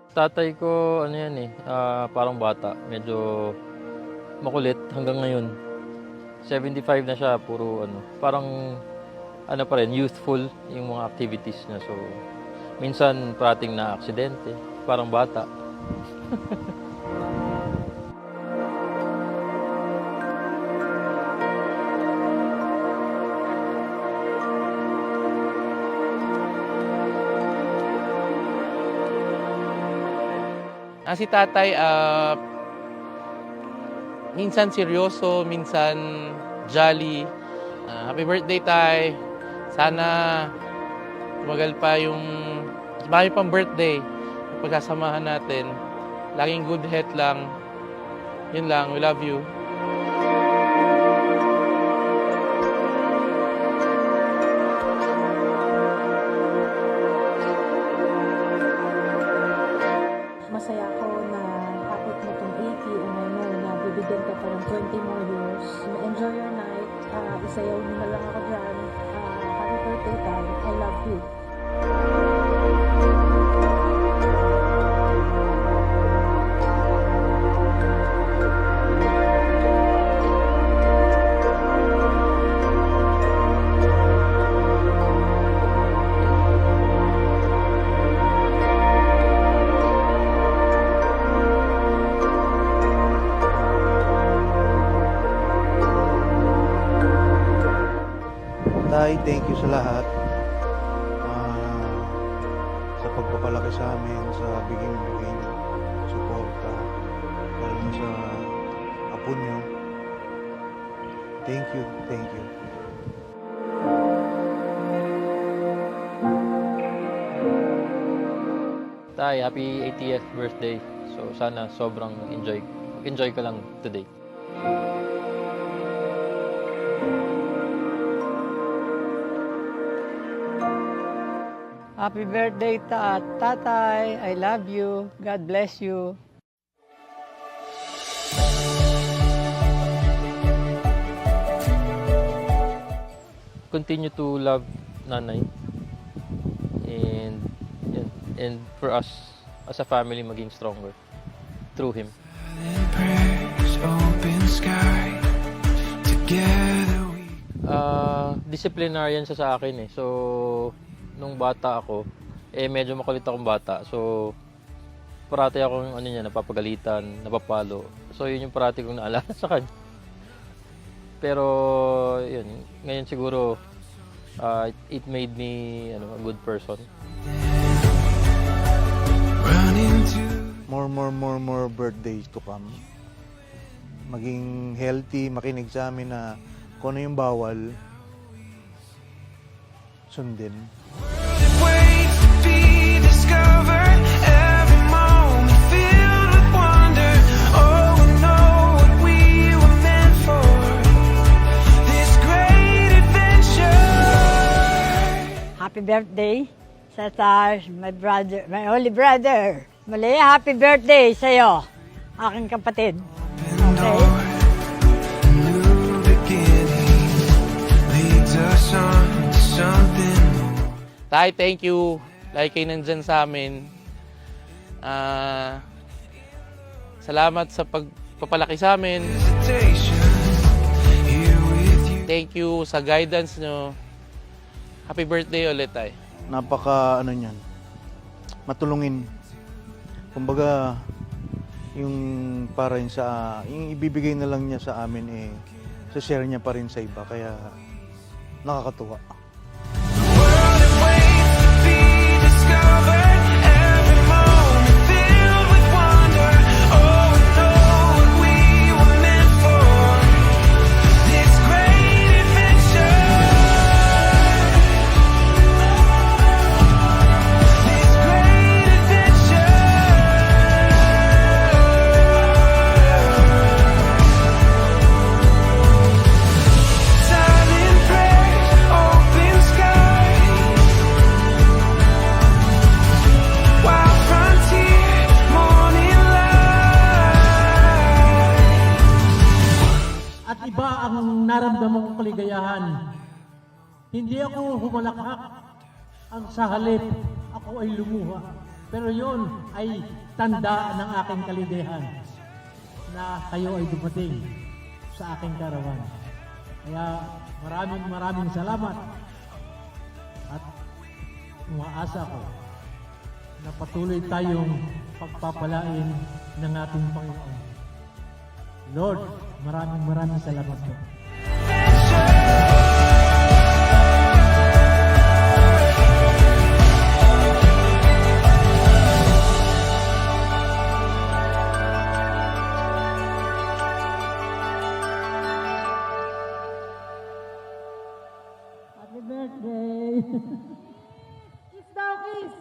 Tatay ko ano yan, parang bata, medyo makulit hanggang ngayon. 75 na siya, puro ano, parang ano pa rin, youthful yung mga activities niya. So, minsan parating na aksidente, parang bata. Si tatay, minsan seryoso, minsan jolly. Happy birthday, tay. Sana tumagal pa yung marami pang birthday. Pagkasamahan natin. Laging good health lang. Yun lang. We love you. Masaya ako na kapit mo tong 80 and I know na bibigyan ka pa ng 20 more years. Enjoy your night. Isayaw mo na lang ako dyan. Happy birthday, Tay. I love you. Tay, thank you sa lahat. Sa pagpapalaki sa amin, sa biging suporta, lalo na sa apo nyo. Thank you, thank you. Tay, happy 80th birthday. So, sana sobrang enjoy ka lang today. Happy birthday, tatay. I love you. God bless you. Continue to love nanay. And yun. And for us as a family maging stronger through him. Disciplinarian siya sa akin eh. So nung bata ako, medyo makulit akong bata. So parati akong napapagalitan, napapalo. So yun yung parati kong naalala sa kanya. Pero yun, ngayon siguro it made me a good person. More birthdays to come. Maging healthy, makinig sa amin na kung ano yung bawal, sundin. Happy birthday, Cesar, my brother, my only brother. Mali, happy birthday sa'yo, aking kapatid. Okay? Tay, thank you. Lagi kayo nandyan sa amin. Salamat sa pagpapalaki sa amin. Thank you sa guidance nyo. Happy birthday ulit, tay. Napaka niyan, matulungin. Kumbaga, yung para rin yung ibibigay na lang niya sa amin sa share niya pa rin sa iba, kaya nakakatuwa. naramdaman kong kaligayahan. Hindi ako humalakhak. Ang sa halip, ako ay lumuha. Pero yun ay tanda ng aking kaligayahan na kayo ay dumating sa aking karawan. Kaya maraming salamat at umaasa ko na patuloy tayong pagpapalain ng ating Panginoon. Lord, maraming salamat po. Happy birthday! Kiss daw, kiss!